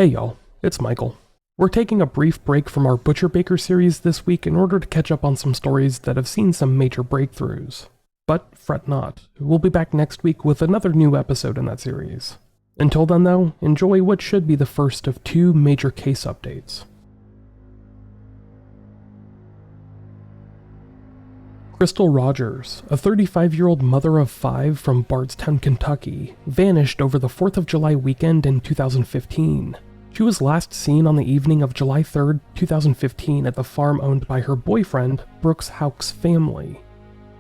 Hey y'all, it's Michael. We're taking a brief break from our Butcher Baker series this week in order to catch up on some stories that have seen some major breakthroughs. But fret not, we'll be back next week with another new episode in that series. Until then though, enjoy what should be the first of two major case updates. Crystal Rogers, a 35-year-old mother of 5 from Bardstown, Kentucky, vanished over the 4th of July weekend in 2015. She was last seen on the evening of July 3, 2015 at the farm owned by her boyfriend, Brooks Houck's family.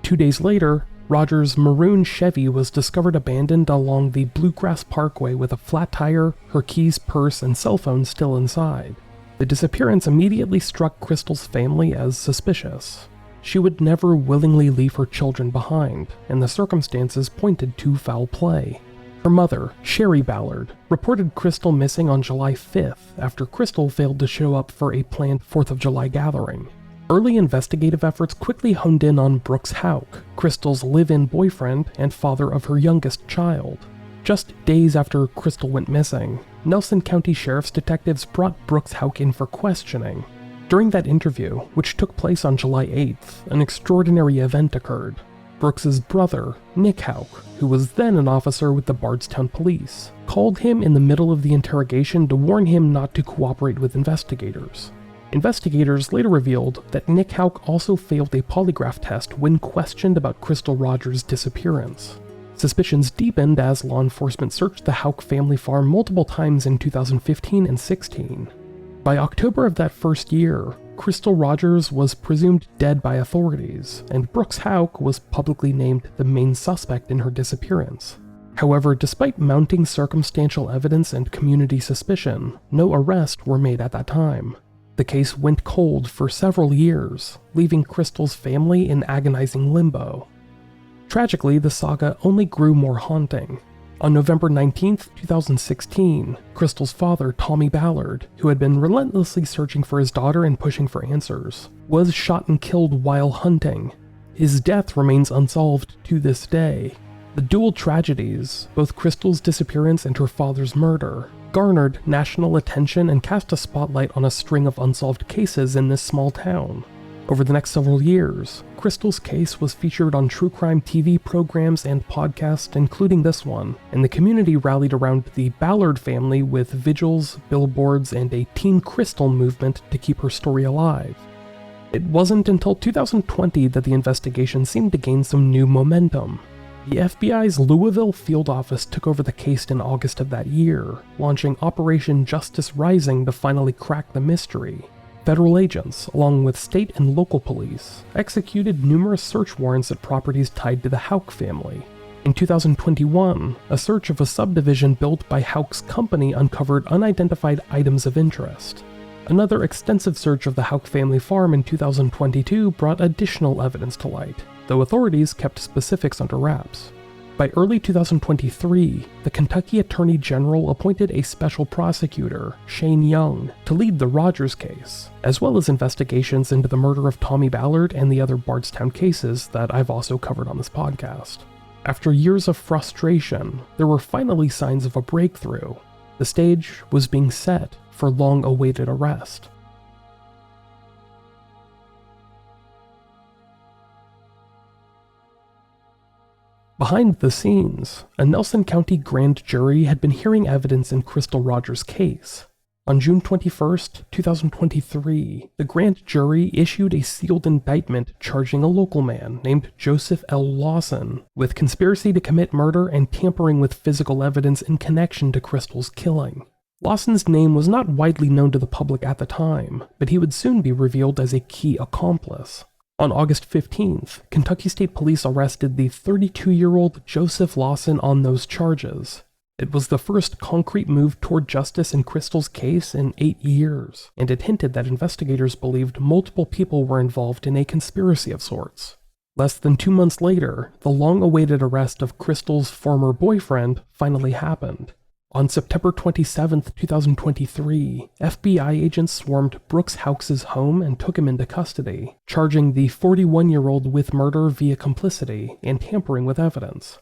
2 days later, Rogers' maroon Chevy was discovered abandoned along the Bluegrass Parkway with a flat tire, her keys, purse, and cell phone still inside. The disappearance immediately struck Crystal's family as suspicious. She would never willingly leave her children behind, and the circumstances pointed to foul play. Her mother, Sherry Ballard, reported Crystal missing on July 5th after Crystal failed to show up for a planned 4th of July gathering. Early investigative efforts quickly honed in on Brooks Houck, Crystal's live-in boyfriend and father of her youngest child. Just days after Crystal went missing, Nelson County Sheriff's detectives brought Brooks Houck in for questioning. During that interview, which took place on July 8th, an extraordinary event occurred. Brooks's brother, Nick Houck, who was then an officer with the Bardstown police, called him in the middle of the interrogation to warn him not to cooperate with investigators. Investigators later revealed that Nick Houck also failed a polygraph test when questioned about Crystal Rogers' disappearance. Suspicions deepened as law enforcement searched the Houck family farm multiple times in 2015 and 16. By October of that first year, Crystal Rogers was presumed dead by authorities, and Brooks Houck was publicly named the main suspect in her disappearance. However, despite mounting circumstantial evidence and community suspicion, no arrests were made at that time. The case went cold for several years, leaving Crystal's family in agonizing limbo. Tragically, the saga only grew more haunting. On November 19, 2016, Crystal's father, Tommy Ballard, who had been relentlessly searching for his daughter and pushing for answers, was shot and killed while hunting. His death remains unsolved to this day. The dual tragedies, both Crystal's disappearance and her father's murder, garnered national attention and cast a spotlight on a string of unsolved cases in this small town. Over the next several years, Crystal's case was featured on true crime TV programs and podcasts, including this one, and the community rallied around the Ballard family with vigils, billboards, and a Team Crystal movement to keep her story alive. It wasn't until 2020 that the investigation seemed to gain some new momentum. The FBI's Louisville field office took over the case in August of that year, launching Operation Justice Rising to finally crack the mystery. Federal agents, along with state and local police, executed numerous search warrants at properties tied to the Houck family. In 2021, a search of a subdivision built by Houck's company uncovered unidentified items of interest. Another extensive search of the Houck family farm in 2022 brought additional evidence to light, though authorities kept specifics under wraps. By early 2023, the Kentucky Attorney General appointed a special prosecutor, Shane Young, to lead the Rogers case, as well as investigations into the murder of Tommy Ballard and the other Bardstown cases that I've also covered on this podcast. After years of frustration, there were finally signs of a breakthrough. The stage was being set for long-awaited arrest. Behind the scenes, a Nelson County grand jury had been hearing evidence in Crystal Rogers' case. On June 21, 2023, the grand jury issued a sealed indictment charging a local man named Joseph L. Lawson with conspiracy to commit murder and tampering with physical evidence in connection to Crystal's killing. Lawson's name was not widely known to the public at the time, but he would soon be revealed as a key accomplice. On August 15th, Kentucky State Police arrested the 32-year-old Joseph Lawson on those charges. It was the first concrete move toward justice in Crystal's case in 8 years, and it hinted that investigators believed multiple people were involved in a conspiracy of sorts. Less than 2 months later, the long-awaited arrest of Crystal's former boyfriend finally happened. On September 27, 2023, FBI agents swarmed Brooks Houck's home and took him into custody, charging the 41-year-old with murder via complicity and tampering with evidence.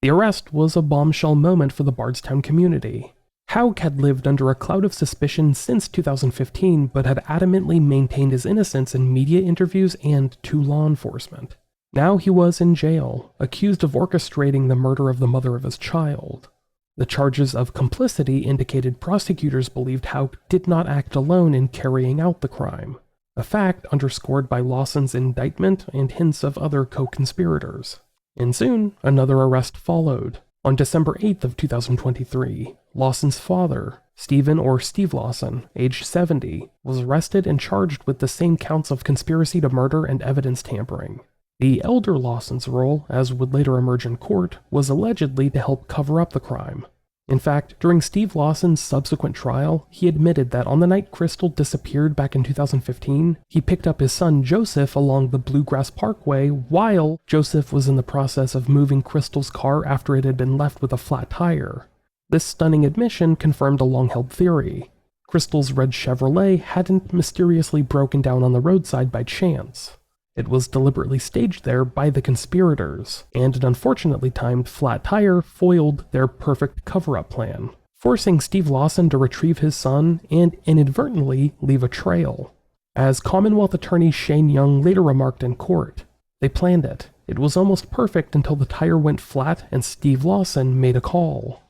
The arrest was a bombshell moment for the Bardstown community. Houck had lived under a cloud of suspicion since 2015, but had adamantly maintained his innocence in media interviews and to law enforcement. Now he was in jail, accused of orchestrating the murder of the mother of his child. The charges of complicity indicated prosecutors believed Houck did not act alone in carrying out the crime, a fact underscored by Lawson's indictment and hints of other co-conspirators. And soon, another arrest followed. On December 8th of 2023, Lawson's father, Steve Lawson, aged 70, was arrested and charged with the same counts of conspiracy to murder and evidence tampering. The elder Lawson's role, as would later emerge in court, was allegedly to help cover up the crime. In fact, during Steve Lawson's subsequent trial, he admitted that on the night Crystal disappeared back in 2015, he picked up his son Joseph along the Bluegrass Parkway while Joseph was in the process of moving Crystal's car after it had been left with a flat tire. This stunning admission confirmed a long-held theory. Crystal's red Chevrolet hadn't mysteriously broken down on the roadside by chance. It was deliberately staged there by the conspirators, and an unfortunately timed flat tire foiled their perfect cover-up plan, forcing Steve Lawson to retrieve his son and inadvertently leave a trail. As Commonwealth attorney Shane Young later remarked in court, "They planned it. It was almost perfect until the tire went flat and Steve Lawson made a call."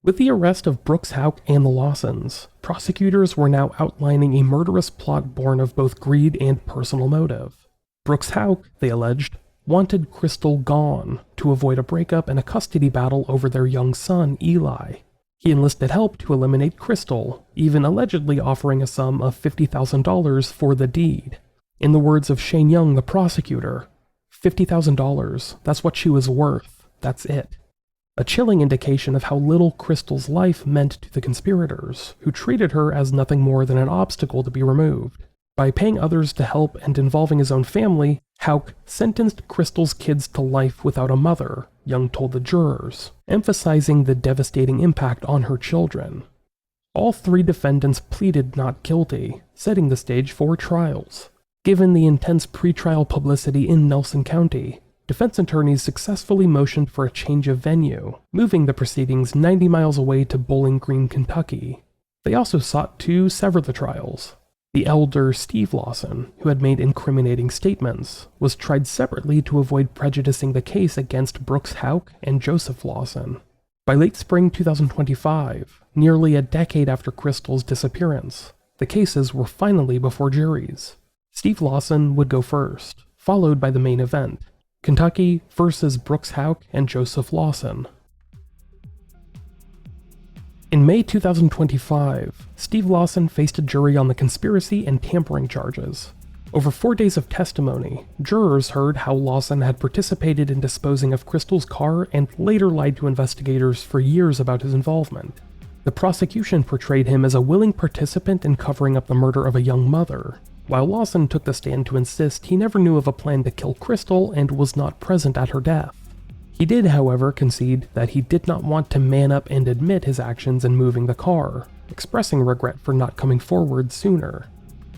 With the arrest of Brooks Houck and the Lawsons, prosecutors were now outlining a murderous plot born of both greed and personal motive. Brooks Houck, they alleged, wanted Crystal gone to avoid a breakup and a custody battle over their young son, Eli. He enlisted help to eliminate Crystal, even allegedly offering a sum of $50,000 for the deed. In the words of Shane Young, the prosecutor, $50,000, that's what she was worth, that's it. A chilling indication of how little Crystal's life meant to the conspirators, who treated her as nothing more than an obstacle to be removed. By paying others to help and involving his own family, Houck sentenced Crystal's kids to life without a mother, Young told the jurors, emphasizing the devastating impact on her children. All three defendants pleaded not guilty, setting the stage for trials. Given the intense pretrial publicity in Nelson County, defense attorneys successfully motioned for a change of venue, moving the proceedings 90 miles away to Bowling Green, Kentucky. They also sought to sever the trials. The elder Steve Lawson, who had made incriminating statements, was tried separately to avoid prejudicing the case against Brooks Houck and Joseph Lawson. By late spring 2025, nearly a decade after Crystal's disappearance, the cases were finally before juries. Steve Lawson would go first, followed by the main event, Kentucky versus Brooks Houck and Joseph Lawson. In May 2025, Steve Lawson faced a jury on the conspiracy and tampering charges. Over 4 days of testimony, jurors heard how Lawson had participated in disposing of Crystal's car and later lied to investigators for years about his involvement. The prosecution portrayed him as a willing participant in covering up the murder of a young mother, while Lawson took the stand to insist he never knew of a plan to kill Crystal and was not present at her death. He did, however, concede that he did not want to man up and admit his actions in moving the car, expressing regret for not coming forward sooner.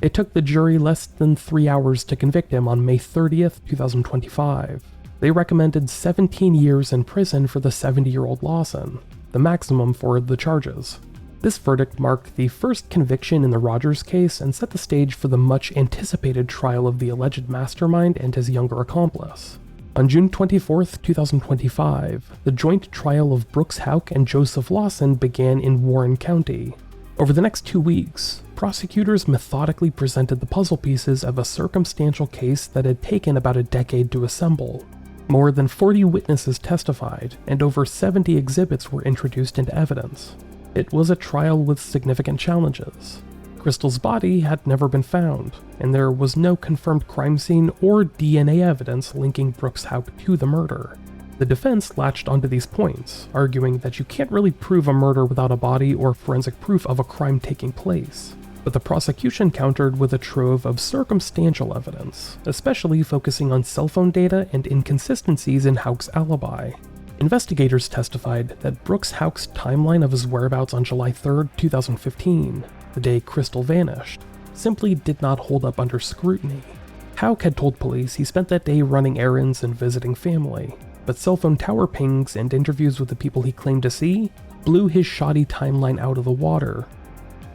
It took the jury less than 3 hours to convict him on May 30th, 2025. They recommended 17 years in prison for the 70-year-old Lawson, the maximum for the charges. This verdict marked the first conviction in the Rogers case and set the stage for the much-anticipated trial of the alleged mastermind and his younger accomplice. On June 24, 2025, the joint trial of Brooks Houck and Joseph Lawson began in Warren County. Over the next 2 weeks, prosecutors methodically presented the puzzle pieces of a circumstantial case that had taken about a decade to assemble. More than 40 witnesses testified, and over 70 exhibits were introduced into evidence. It was a trial with significant challenges. Crystal's body had never been found, and there was no confirmed crime scene or DNA evidence linking Brooks Houck to the murder. The defense latched onto these points, arguing that you can't really prove a murder without a body or forensic proof of a crime taking place. But the prosecution countered with a trove of circumstantial evidence, especially focusing on cell phone data and inconsistencies in Houck's alibi. Investigators testified that Brooks Houck's timeline of his whereabouts on July 3, 2015, the day Crystal vanished, simply did not hold up under scrutiny. Houck had told police he spent that day running errands and visiting family, but cell phone tower pings and interviews with the people he claimed to see blew his shoddy timeline out of the water.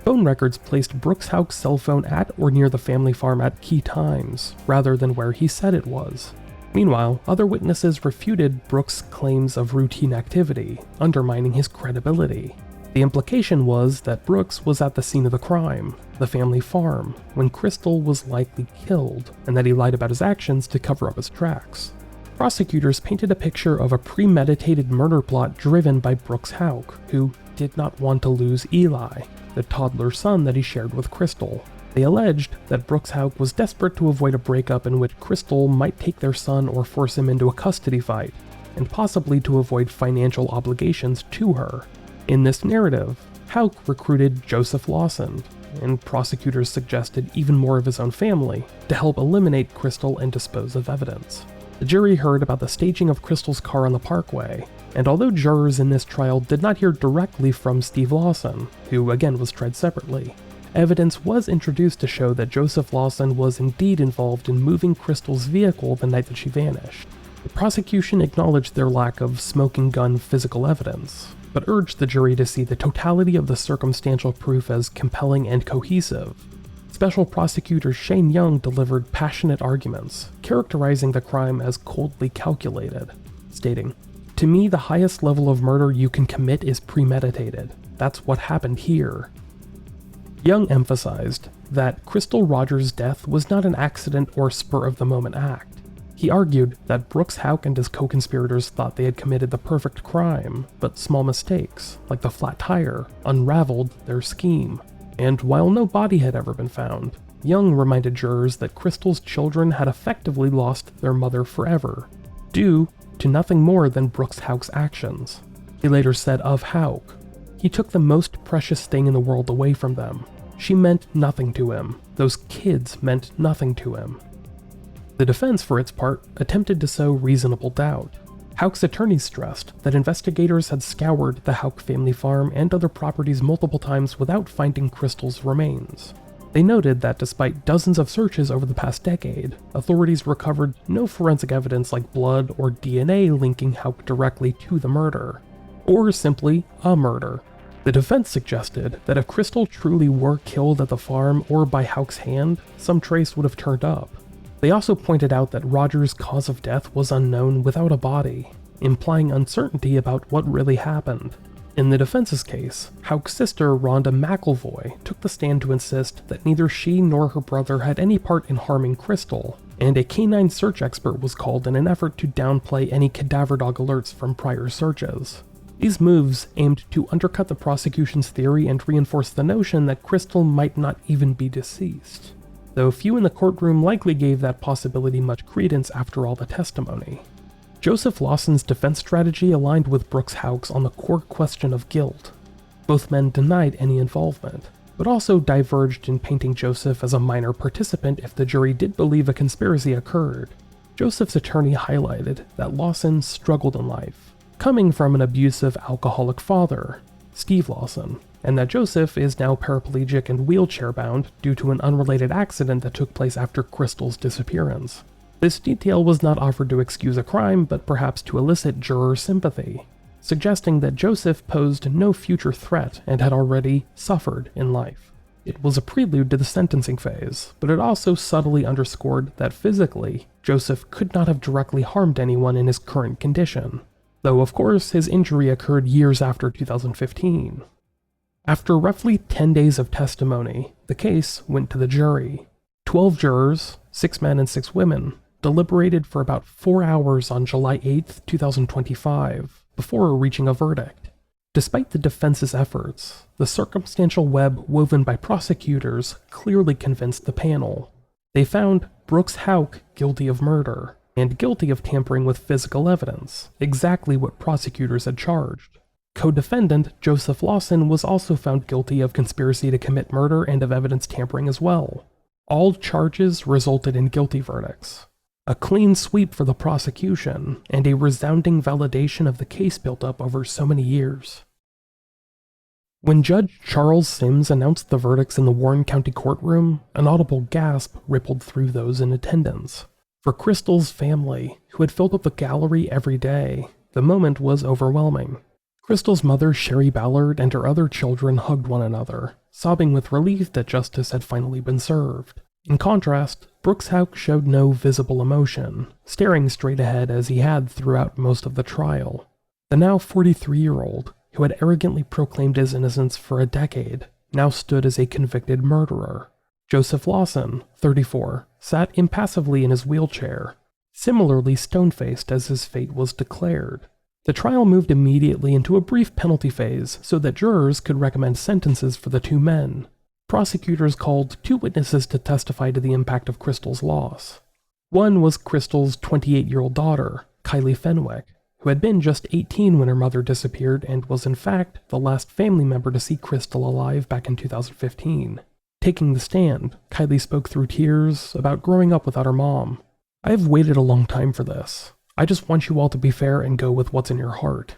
Phone records placed Brooks Houck's cell phone at or near the family farm at key times, rather than where he said it was. Meanwhile, other witnesses refuted Brooks' claims of routine activity, undermining his credibility. The implication was that Brooks was at the scene of the crime, the family farm, when Crystal was likely killed, and that he lied about his actions to cover up his tracks. Prosecutors painted a picture of a premeditated murder plot driven by Brooks Houck, who did not want to lose Eli, the toddler son that he shared with Crystal. They alleged that Brooks Houck was desperate to avoid a breakup in which Crystal might take their son or force him into a custody fight, and possibly to avoid financial obligations to her. In this narrative, Houck recruited Joseph Lawson, and prosecutors suggested even more of his own family to help eliminate Crystal and dispose of evidence. The jury heard about the staging of Crystal's car on the parkway, and although jurors in this trial did not hear directly from Steve Lawson, who again was tried separately, evidence was introduced to show that Joseph Lawson was indeed involved in moving Crystal's vehicle the night that she vanished. The prosecution acknowledged their lack of smoking gun physical evidence, but urged the jury to see the totality of the circumstantial proof as compelling and cohesive. Special prosecutor Shane Young delivered passionate arguments, characterizing the crime as coldly calculated, stating, "To me, the highest level of murder you can commit is premeditated. That's what happened here." Young emphasized that Crystal Rogers' death was not an accident or spur-of-the-moment act. He argued that Brooks Houck and his co-conspirators thought they had committed the perfect crime, but small mistakes, like the flat tire, unraveled their scheme. And while no body had ever been found, Young reminded jurors that Crystal's children had effectively lost their mother forever, due to nothing more than Brooks Houck's actions. He later said of Houck, "He took the most precious thing in the world away from them. She meant nothing to him. Those kids meant nothing to him." The defense, for its part, attempted to sow reasonable doubt. Houck's attorneys stressed that investigators had scoured the Houck family farm and other properties multiple times without finding Crystal's remains. They noted that despite dozens of searches over the past decade, authorities recovered no forensic evidence like blood or DNA linking Houck directly to the murder, or simply a murder. The defense suggested that if Crystal truly were killed at the farm or by Houck's hand, some trace would have turned up. They also pointed out that Rogers' cause of death was unknown without a body, implying uncertainty about what really happened. In the defense's case, Houck's sister Rhonda McElvoy took the stand to insist that neither she nor her brother had any part in harming Crystal, and a canine search expert was called in an effort to downplay any cadaver dog alerts from prior searches. These moves aimed to undercut the prosecution's theory and reinforce the notion that Crystal might not even be deceased, though few in the courtroom likely gave that possibility much credence after all the testimony. Joseph Lawson's defense strategy aligned with Brooks Houck's on the core question of guilt. Both men denied any involvement, but also diverged in painting Joseph as a minor participant if the jury did believe a conspiracy occurred. Joseph's attorney highlighted that Lawson struggled in life, coming from an abusive alcoholic father, Steve Lawson, and that Joseph is now paraplegic and wheelchair-bound due to an unrelated accident that took place after Crystal's disappearance. This detail was not offered to excuse a crime, but perhaps to elicit juror sympathy, suggesting that Joseph posed no future threat and had already suffered in life. It was a prelude to the sentencing phase, but it also subtly underscored that physically, Joseph could not have directly harmed anyone in his current condition, though of course his injury occurred years after 2015. After roughly 10 days of testimony, the case went to the jury. 12 jurors, 6 men and 6 women, deliberated for about 4 hours on July 8, 2025, before reaching a verdict. Despite the defense's efforts, the circumstantial web woven by prosecutors clearly convinced the panel. They found Brooks Houck guilty of murder, and guilty of tampering with physical evidence, exactly what prosecutors had charged. Co-defendant Joseph Lawson was also found guilty of conspiracy to commit murder and of evidence tampering as well. All charges resulted in guilty verdicts. A clean sweep for the prosecution, and a resounding validation of the case built up over so many years. When Judge Charles Sims announced the verdicts in the Warren County courtroom, an audible gasp rippled through those in attendance. For Crystal's family, who had filled up the gallery every day, the moment was overwhelming. Crystal's mother, Sherry Ballard, and her other children hugged one another, sobbing with relief that justice had finally been served. In contrast, Brooks Houck showed no visible emotion, staring straight ahead as he had throughout most of the trial. The now 43-year-old, who had arrogantly proclaimed his innocence for a decade, now stood as a convicted murderer. Joseph Lawson, 34, sat impassively in his wheelchair, similarly stone-faced as his fate was declared. The trial moved immediately into a brief penalty phase so that jurors could recommend sentences for the two men. Prosecutors called two witnesses to testify to the impact of Crystal's loss. One was Crystal's 28-year-old daughter, Kylie Fenwick, who had been just 18 when her mother disappeared and was in fact the last family member to see Crystal alive back in 2015. Taking the stand, Kylie spoke through tears about growing up without her mom. "I have waited a long time for this. I just want you all to be fair and go with what's in your heart."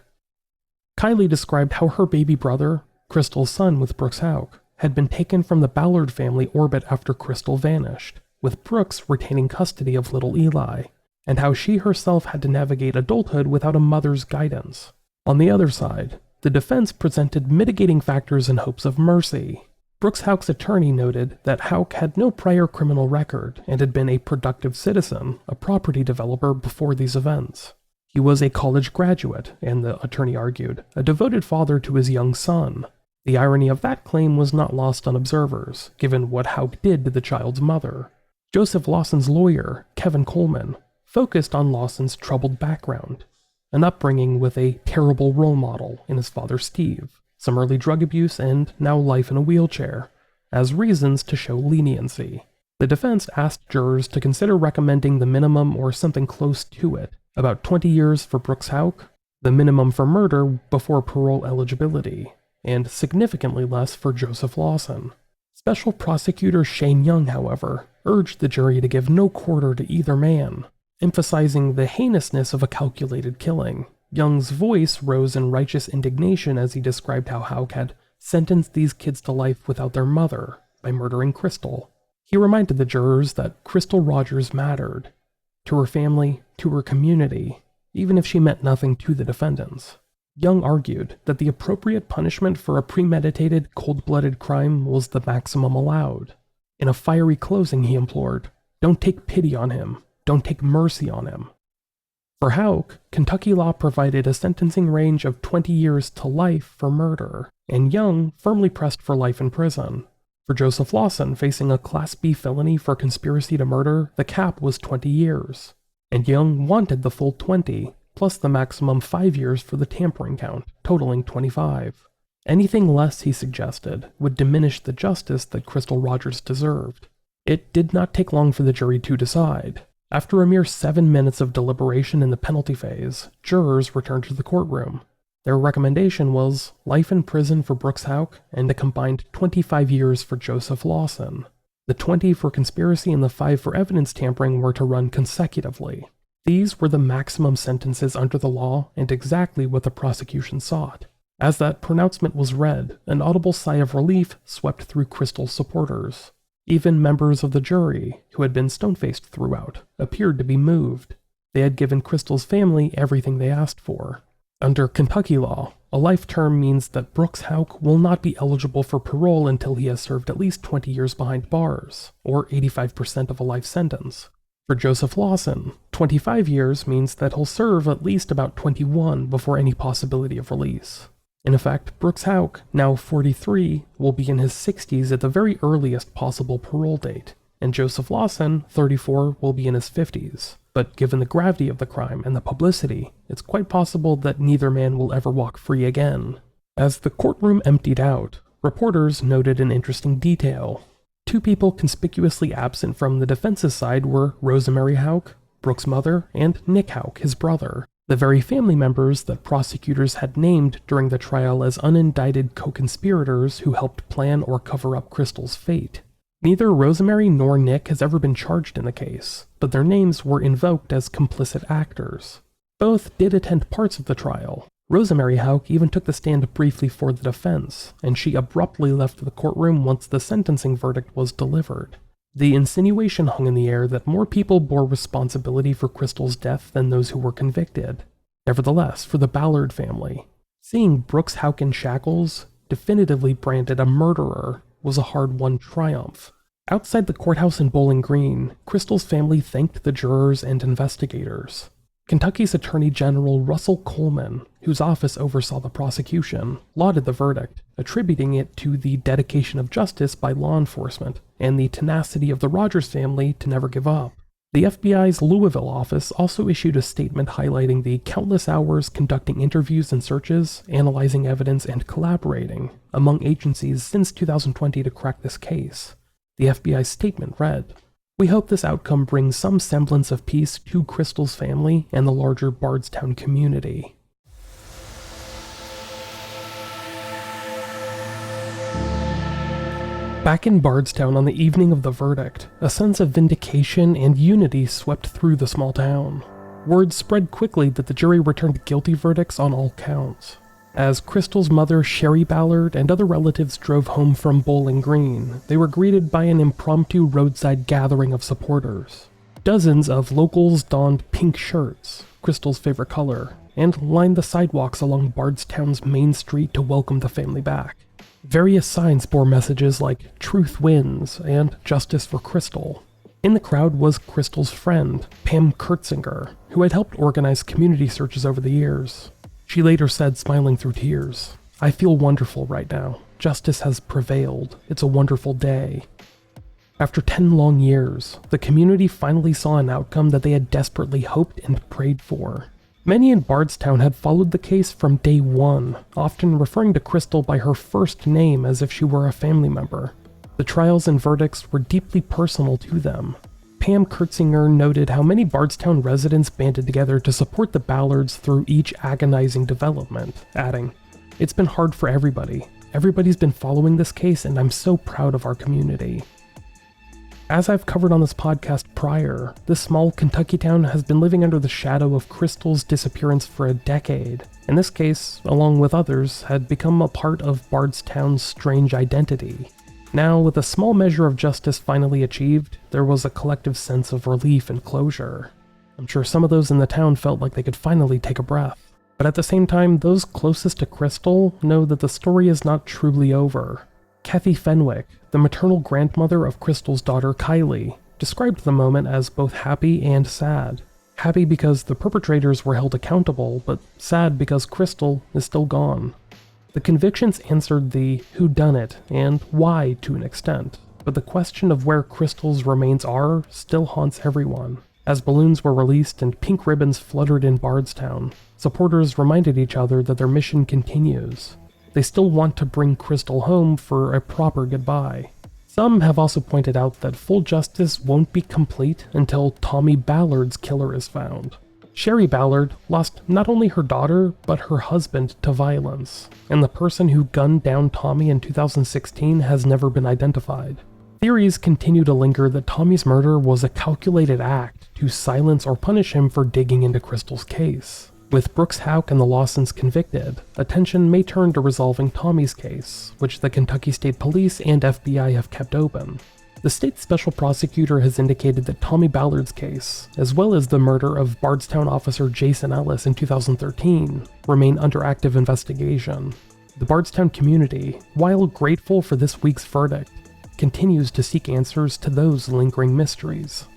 Kylie described how her baby brother, Crystal's son with Brooks Houck, had been taken from the Ballard family orbit after Crystal vanished, with Brooks retaining custody of little Eli, and how she herself had to navigate adulthood without a mother's guidance. On the other side, the defense presented mitigating factors in hopes of mercy. Brooks Houck's attorney noted that Houck had no prior criminal record and had been a productive citizen, a property developer before these events. He was a college graduate, and the attorney argued, a devoted father to his young son. The irony of that claim was not lost on observers, given what Houck did to the child's mother. Joseph Lawson's lawyer, Kevin Coleman, focused on Lawson's troubled background, an upbringing with a terrible role model in his father Steve, some early drug abuse, and now life in a wheelchair, as reasons to show leniency. The defense asked jurors to consider recommending the minimum or something close to it, about 20 years for Brooks Houck, the minimum for murder before parole eligibility, and significantly less for Joseph Lawson. Special Prosecutor Shane Young, however, urged the jury to give no quarter to either man, emphasizing the heinousness of a calculated killing. Young's voice rose in righteous indignation as he described how Houck had sentenced these kids to life without their mother by murdering Crystal. He reminded the jurors that Crystal Rogers mattered, to her family, to her community, even if she meant nothing to the defendants. Young argued that the appropriate punishment for a premeditated, cold-blooded crime was the maximum allowed. In a fiery closing, he implored, "Don't take pity on him. Don't take mercy on him." For Houck, Kentucky law provided a sentencing range of 20 years to life for murder, and Young firmly pressed for life in prison. For Joseph Lawson, facing a Class B felony for conspiracy to murder, the cap was 20 years, and Young wanted the full 20, plus the maximum 5 years for the tampering count, totaling 25. Anything less, he suggested, would diminish the justice that Crystal Rogers deserved. It did not take long for the jury to decide. After a mere 7 minutes of deliberation in the penalty phase, jurors returned to the courtroom. Their recommendation was life in prison for Brooks Houck and a combined 25 years for Joseph Lawson. The 20 for conspiracy and the 5 for evidence tampering were to run consecutively. These were the maximum sentences under the law and exactly what the prosecution sought. As that pronouncement was read, an audible sigh of relief swept through Crystal's supporters. Even members of the jury, who had been stone-faced throughout, appeared to be moved. They had given Crystal's family everything they asked for. Under Kentucky law, a life term means that Brooks Houck will not be eligible for parole until he has served at least 20 years behind bars, or 85% of a life sentence. For Joseph Lawson, 25 years means that he'll serve at least about 21 before any possibility of release. In effect, Brooks Houck, now 43, will be in his 60s at the very earliest possible parole date, and Joseph Lawson, 34, will be in his 50s. But given the gravity of the crime and the publicity, it's quite possible that neither man will ever walk free again. As the courtroom emptied out, reporters noted an interesting detail. 2 people conspicuously absent from the defense's side were Rosemary Houck, Brooks' mother, and Nick Houck, his brother, the very family members that prosecutors had named during the trial as unindicted co-conspirators who helped plan or cover up Crystal's fate. Neither Rosemary nor Nick has ever been charged in the case, but their names were invoked as complicit actors. Both did attend parts of the trial. Rosemary Houck even took the stand briefly for the defense, and she abruptly left the courtroom once the sentencing verdict was delivered. The insinuation hung in the air that more people bore responsibility for Crystal's death than those who were convicted. Nevertheless, for the Ballard family, Seeing Brooks Houck in shackles, definitively branded a murderer, was a hard-won triumph. Outside the courthouse in Bowling Green, Crystal's family thanked the jurors and investigators. Kentucky's Attorney General Russell Coleman, whose office oversaw the prosecution, lauded the verdict, attributing it to the dedication of justice by law enforcement and the tenacity of the Rogers family to never give up. The FBI's Louisville office also issued a statement highlighting the countless hours conducting interviews and searches, analyzing evidence, and collaborating among agencies since 2020 to crack this case. The FBI's statement read, "We hope this outcome brings some semblance of peace to Crystal's family and the larger Bardstown community." Back in Bardstown on the evening of the verdict, a sense of vindication and unity swept through the small town. Word spread quickly that the jury returned guilty verdicts on all counts. As Crystal's mother, Sherry Ballard, and other relatives drove home from Bowling Green, they were greeted by an impromptu roadside gathering of supporters. Dozens of locals donned pink shirts, Crystal's favorite color, and lined the sidewalks along Bardstown's main street to welcome the family back. Various signs bore messages like "Truth Wins" and "Justice for Crystal." In the crowd was Crystal's friend, Pam Kurtzinger, who had helped organize community searches over the years. She later said, smiling through tears, "I feel wonderful right now. Justice has prevailed. It's a wonderful day." After 10 long years, the community finally saw an outcome that they had desperately hoped and prayed for. Many in Bardstown had followed the case from day one, often referring to Crystal by her first name as if she were a family member. The trials and verdicts were deeply personal to them. Pam Kurtzinger noted how many Bardstown residents banded together to support the Ballards through each agonizing development, adding, "It's been hard for everybody. Everybody's been following this case, and I'm so proud of our community." As I've covered on this podcast prior, this small Kentucky town has been living under the shadow of Crystal's disappearance for a decade, and this case, along with others, had become a part of Bardstown's strange identity. Now, with a small measure of justice finally achieved, there was a collective sense of relief and closure. I'm sure some of those in the town felt like they could finally take a breath. But at the same time, those closest to Crystal know that the story is not truly over. Kathy Fenwick, the maternal grandmother of Crystal's daughter Kylie, described the moment as both happy and sad. Happy because the perpetrators were held accountable, but sad because Crystal is still gone. The convictions answered the whodunit and why to an extent, but the question of where Crystal's remains are still haunts everyone. As balloons were released and pink ribbons fluttered in Bardstown, supporters reminded each other that their mission continues. They still want to bring Crystal home for a proper goodbye. Some have also pointed out that full justice won't be complete until Tommy Ballard's killer is found. Sherry Ballard lost not only her daughter, but her husband to violence, and the person who gunned down Tommy in 2016 has never been identified. Theories continue to linger that Tommy's murder was a calculated act to silence or punish him for digging into Crystal's case. With Brooks Houck and the Lawsons convicted, attention may turn to resolving Tommy's case, which the Kentucky State Police and FBI have kept open. The state special prosecutor has indicated that Tommy Ballard's case, as well as the murder of Bardstown officer Jason Ellis in 2013, remain under active investigation. The Bardstown community, while grateful for this week's verdict, continues to seek answers to those lingering mysteries.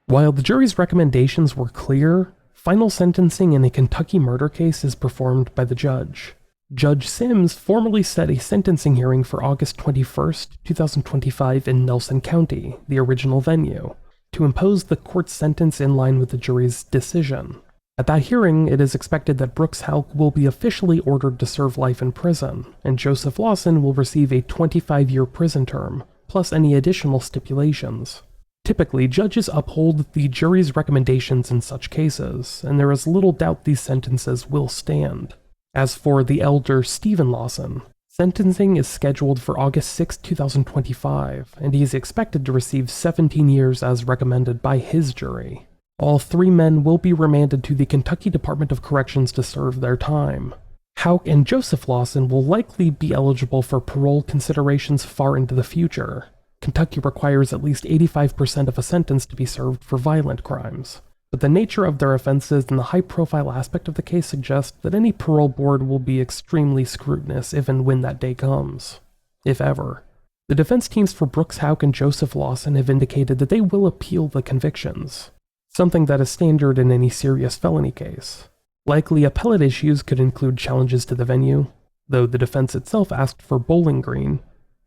While the jury's recommendations were clear, final sentencing in a Kentucky murder case is performed by the judge. Judge Sims formally set a sentencing hearing for August 21st, 2025 in Nelson County, the original venue, to impose the court's sentence in line with the jury's decision. At that hearing, it is expected that Brooks Houck will be officially ordered to serve life in prison, and Joseph Lawson will receive a 25-year prison term, plus any additional stipulations. Typically, judges uphold the jury's recommendations in such cases, and there is little doubt these sentences will stand. As for the elder Stephen Lawson, sentencing is scheduled for August 6, 2025, and he is expected to receive 17 years as recommended by his jury. All three men will be remanded to the Kentucky Department of Corrections to serve their time. Houck and Joseph Lawson will likely be eligible for parole considerations far into the future. Kentucky requires at least 85% of a sentence to be served for violent crimes, but the nature of their offenses and the high-profile aspect of the case suggest that any parole board will be extremely scrutinous if and when that day comes, if ever. The defense teams for Brooks Houck and Joseph Lawson have indicated that they will appeal the convictions, something that is standard in any serious felony case. Likely appellate issues could include challenges to the venue, though the defense itself asked for Bowling Green,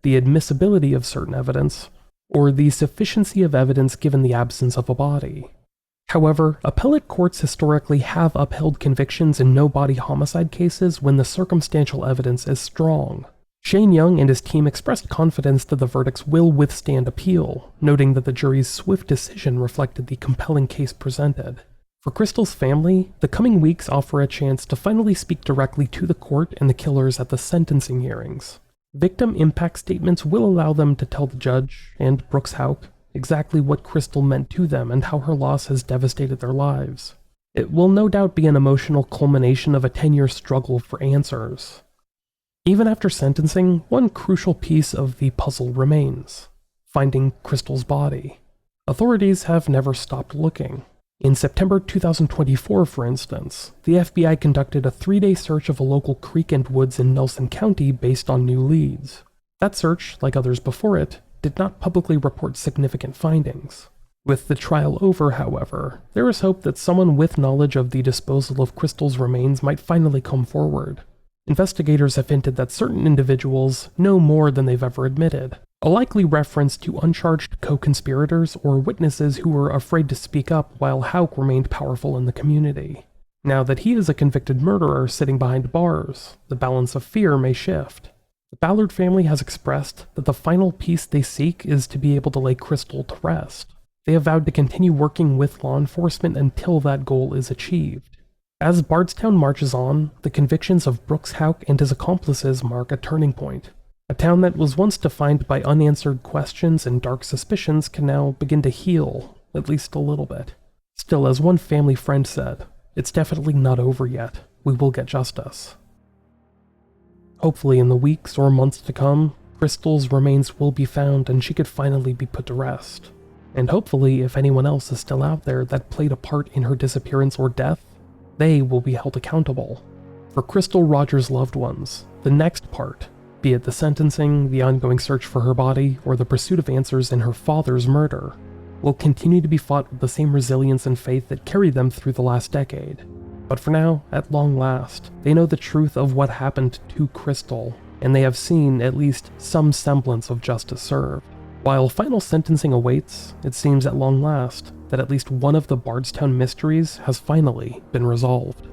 the admissibility of certain evidence, or the sufficiency of evidence given the absence of a body. However, appellate courts historically have upheld convictions in no-body homicide cases when the circumstantial evidence is strong. Shane Young and his team expressed confidence that the verdicts will withstand appeal, noting that the jury's swift decision reflected the compelling case presented. For Crystal's family, the coming weeks offer a chance to finally speak directly to the court and the killers at the sentencing hearings. Victim impact statements will allow them to tell the judge, and Brooks Houck, exactly what Crystal meant to them and how her loss has devastated their lives. It will no doubt be an emotional culmination of a 10-year struggle for answers. Even after sentencing, one crucial piece of the puzzle remains: finding Crystal's body. Authorities have never stopped looking. In September 2024, for instance, the FBI conducted a 3-day search of a local creek and woods in Nelson County based on new leads. That search, like others before it, did not publicly report significant findings. With the trial over, however, there is hope that someone with knowledge of the disposal of Crystal's remains might finally come forward. Investigators have hinted that certain individuals know more than they've ever admitted, a likely reference to uncharged co-conspirators or witnesses who were afraid to speak up while Houck remained powerful in the community. Now that he is a convicted murderer sitting behind bars, the balance of fear may shift. The Ballard family has expressed that the final piece they seek is to be able to lay Crystal to rest. They have vowed to continue working with law enforcement until that goal is achieved. As Bardstown marches on, the convictions of Brooks Houck and his accomplices mark a turning point. A town that was once defined by unanswered questions and dark suspicions can now begin to heal, at least a little bit. Still, as one family friend said, it's definitely not over yet. We will get justice. Hopefully in the weeks or months to come, Crystal's remains will be found and she could finally be put to rest. And hopefully, if anyone else is still out there that played a part in her disappearance or death, they will be held accountable. For Crystal Rogers' loved ones, the next part, be it the sentencing, the ongoing search for her body, or the pursuit of answers in her father's murder, will continue to be fought with the same resilience and faith that carried them through the last decade. But for now, at long last, they know the truth of what happened to Crystal, and they have seen at least some semblance of justice served. While final sentencing awaits, it seems at long last that at least one of the Bardstown mysteries has finally been resolved.